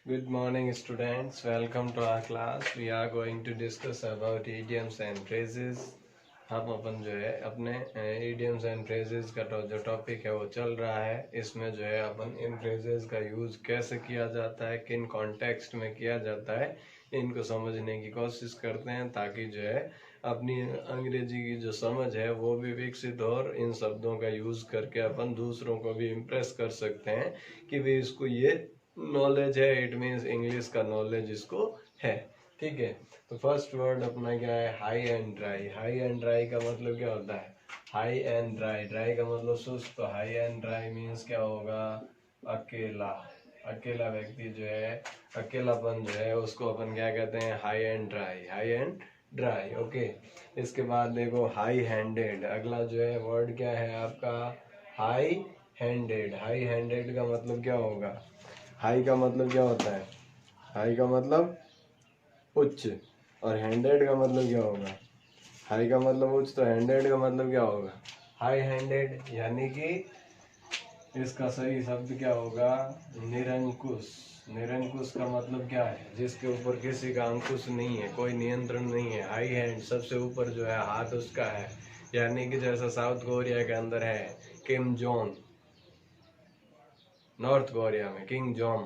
Good morning, students. Welcome to our class. We are going to discuss about idioms and phrases. हम अपन जो है अपने idioms and phrases का जो topic है वो चल रहा है। इसमें जो है अपन इन phrases का यूज कैसे किया जाता है, किन कॉन्टेक्स्ट में किया जाता है, इनको समझने की कोशिश करते हैं ताकि जो है अपनी अंग्रेजी की जो समझ है वो भी विकसित हो और इन शब्दों का यूज करके अपन दूसरों को भी इम्प्रेस कर सकते हैं कि भी इसको ये नॉलेज है। इट मीन्स इंग्लिश का नॉलेज इसको है। ठीक है, तो फर्स्ट वर्ड अपना क्या है? High and dry. High and dry का मतलब क्या होता है? हाई एंड ड्राई, ड्राई का मतलब शुष्क, तो हाई एंड ड्राई मीन्स क्या होगा? अकेला। अकेला व्यक्ति जो है, अकेलापन जो है उसको अपन क्या कहते हैं? High and dry. High and dry. Okay, इसके बाद देखो हाई हैंडेड। अगला जो है वर्ड क्या है आपका? High handed. हाई हैंडेड का मतलब क्या होगा? हाई का मतलब क्या होता है? हाई का मतलब उच्च, और हैंडेड का मतलब क्या होगा? हाई का मतलब उच्च, तो हैंडेड का मतलब क्या होगा? High handed. यानी कि इसका सही शब्द क्या होगा? निरंकुश। निरंकुश का मतलब क्या है? जिसके ऊपर किसी का अंकुश नहीं है, कोई नियंत्रण नहीं है। हाई हैंड, सबसे ऊपर जो है हाथ उसका है। यानी कि जैसा साउथ कोरिया के अंदर है किम जोंग, नॉर्थ कोरिया में किंग जोम।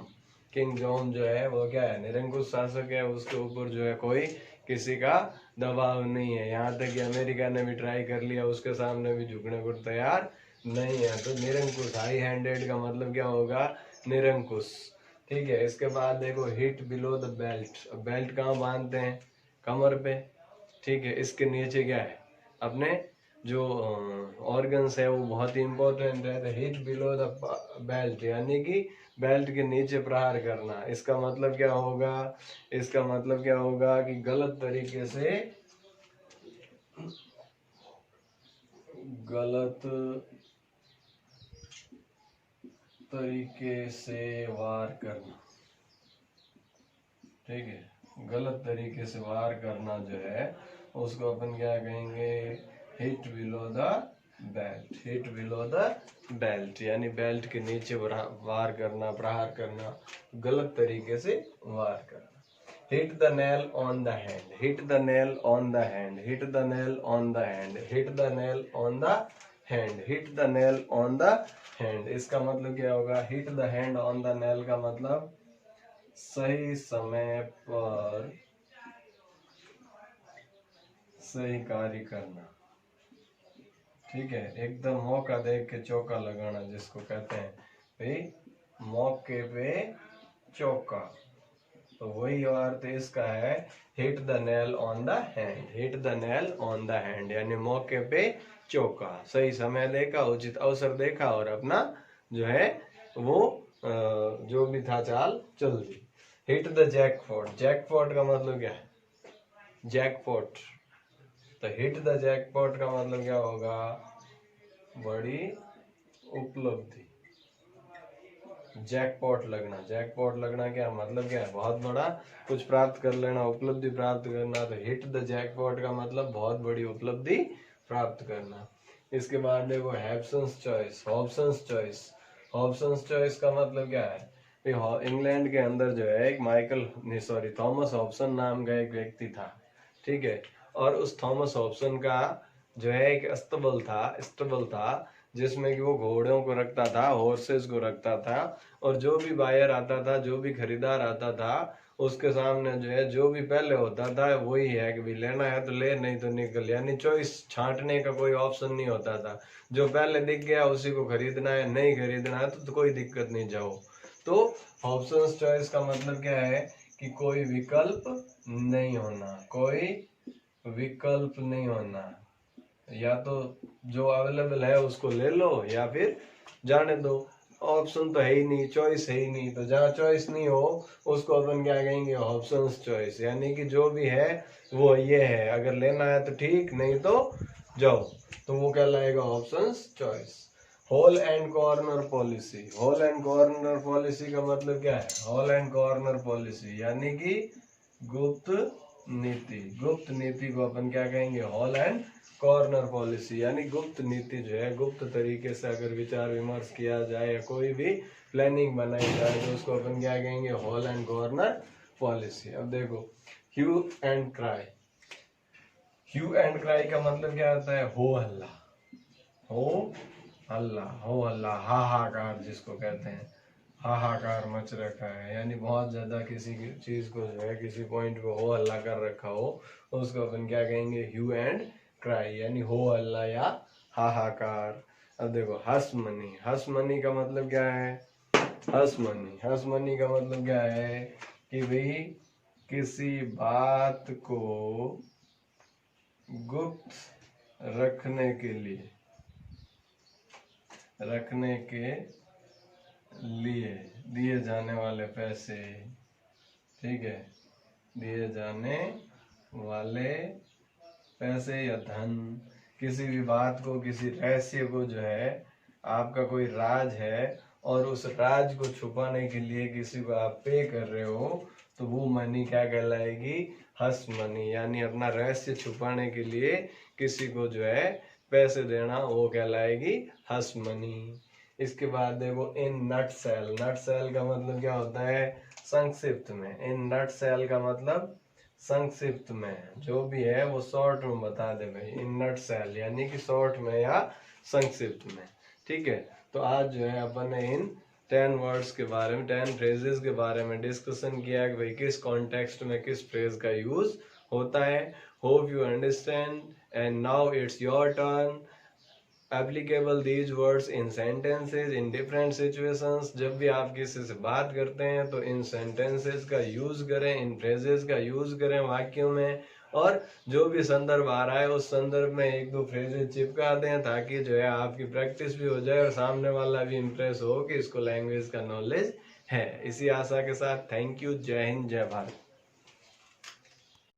किंग जोम जो है वो क्या है? निरंकुश शासक है। उसके ऊपर जो है कोई किसी का दबाव नहीं है। यहाँ तक कि अमेरिका ने भी ट्राई कर लिया, उसके सामने भी झुकने को तैयार नहीं है। तो निरंकुश, हाई हैंडेड का मतलब क्या होगा? निरंकुश। ठीक है, इसके बाद देखो hit below the belt. Belt कहाँ बांधते हैं? कमर पे। ठीक है, इसके नीचे क्या है? अपने जो ऑर्गन्स है वो बहुत ही इंपॉर्टेंट है। तो हिट बिलो द बेल्ट, यानी कि बेल्ट के नीचे प्रहार करना। इसका मतलब क्या होगा? इसका मतलब क्या होगा कि गलत तरीके से, गलत तरीके से वार करना। ठीक है, गलत तरीके से वार करना जो है उसको अपन क्या कहेंगे? Hit below the belt. Hit below the belt यानी बेल्ट के नीचे वार करना, प्रहार करना, गलत तरीके से वार करना। Hit the nail on the hand. Hit the nail on the hand. Hit the nail on the hand. Hit the nail on the hand. Hit the nail on the hand, इसका मतलब क्या होगा? Hit the hand on the nail का मतलब सही समय पर सही कार्य करना। ठीक है, एकदम मौका देख के चौका लगाना जिसको कहते हैं भाई, मौके पे चौका। तो वही अर्थ इसका है, hit the nail on the hand. Hit the nail on the hand यानी मौके पे चौका। सही समय देखा, उचित अवसर देखा और अपना जो है वो जो भी था चाल चल दी। Hit the jackpot. जैकपॉट का मतलब क्या है? जैकपॉट। तो हिट द जैकपॉट का मतलब क्या होगा? बड़ी उपलब्धि। जैकपॉट लगना। जैकपॉट लगना क्या मतलब? क्या है? बहुत बड़ा कुछ प्राप्त कर लेना, उपलब्धि प्राप्त करना। तो हिट द जैकपॉट का मतलब बहुत बड़ी उपलब्धि प्राप्त करना। इसके बाद देखो Hobson's choice. Hobson's choice. Hobson's choice का मतलब क्या है? इंग्लैंड के अंदर जो है एक माइकल नहीं सॉरी थॉमस हॉब्सन नाम का एक व्यक्ति था। ठीक है, और उस थॉमस हॉब्सन का जो है एक स्टबल था जिसमें कि वो घोड़ों को रखता था, हॉर्सेस को रखता था। और जो भी बायर आता था, जो भी खरीदार आता था, उसके सामने जो है जो भी पहले होता था वही है कि भी लेना है तो ले, नहीं तो निकल। यानी चॉइस, छांटने का कोई ऑप्शन नहीं होता था। जो पहले दिख गया उसी को खरीदना है, नहीं खरीदना है तो कोई दिक्कत नहीं, जाओ। तो ऑप्शंस चॉइस का मतलब क्या है? कि कोई विकल्प नहीं होना। कोई विकल्प नहीं होना। या तो जो अवेलेबल है उसको ले लो या फिर जाने दो। ऑप्शन तो है ही नहीं, चॉइस है ही नहीं। तो जहाँ चॉइस नहीं हो उसको अपन क्या कहेंगे? Options choice. यानी कि जो भी है वो ये है, अगर लेना है तो ठीक, नहीं तो जाओ। तो वो कहलाएगा options choice. Hole and corner policy. Hole and corner policy का मतलब क्या है? होल एंड कॉर्नर पॉलिसी यानी कि गुप्त नीति। गुप्त नीति को अपन क्या कहेंगे, हॉल एंड कॉर्नर पॉलिसी, यानी गुप्त नीति जो है, गुप्त तरीके से अगर विचार विमर्श किया जाए या कोई भी प्लानिंग बनाई जाए तो उसको अपन क्या कहेंगे, हॉल एंड कॉर्नर पॉलिसी। अब देखो hue and cry. Hue and cry का मतलब क्या होता है, हो हल्ला, हो हल्ला, हो हल्ला, हाहाकार जिसको कहते हैं, हाहाकार मच रखा है, यानी बहुत ज्यादा किसी चीज को जो है, किसी पॉइंट पे हो हल्ला कर रखा हो, उसको अपन क्या कहेंगे, ह्यू एंड क्राई, यानी हो हल्ला या हाहाकार। अब देखो हसमनी। हसमनी का मतलब क्या है, हसमनी का मतलब क्या है कि भाई किसी बात को गुप्त रखने के लिए दिए जाने वाले पैसे, ठीक है, दिए जाने वाले पैसे या धन, किसी भी बात को, किसी रहस्य को जो है, आपका कोई राज है और उस राज को छुपाने के लिए किसी को आप पे कर रहे हो, तो वो मनी क्या कहलाएगी, हस मनी, यानी अपना रहस्य छुपाने के लिए किसी को जो है पैसे देना, वो कहलाएगी हस मनी। इसके बाद देखो इन नट सेल। नट सेल का मतलब क्या होता है, संक्षिप्त में। इन नट सेल का मतलब संक्षिप्त में, जो भी है वो शॉर्ट में बता दे भाई, इन नट सेल, यानी कि शॉर्ट में या संक्षिप्त में, ठीक है। तो आज जो है अपन ने इन 10 वर्ड्स के बारे में, 10 फ्रेजेस के बारे में डिस्कशन किया कि भाई किस कॉन्टेक्स्ट में किस फ्रेज का यूज होता है। Hope you understand and now it's your turn. Applicable these words in sentences in different situations. जब भी आप किसी से बात करते हैं तो इन सेंटेंसेज का यूज करें, इन फ्रेजेस का यूज करें वाक्यों में, और जो भी संदर्भ आ रहा है उस संदर्भ में एक दो फ्रेजेस चिपका दें, ताकि जो है आपकी प्रैक्टिस भी हो जाए और सामने वाला भी इम्प्रेस हो कि इसको लैंग्वेज का नॉलेज है। इसी आशा के साथ थैंक यू। जय हिंद, जय भारत।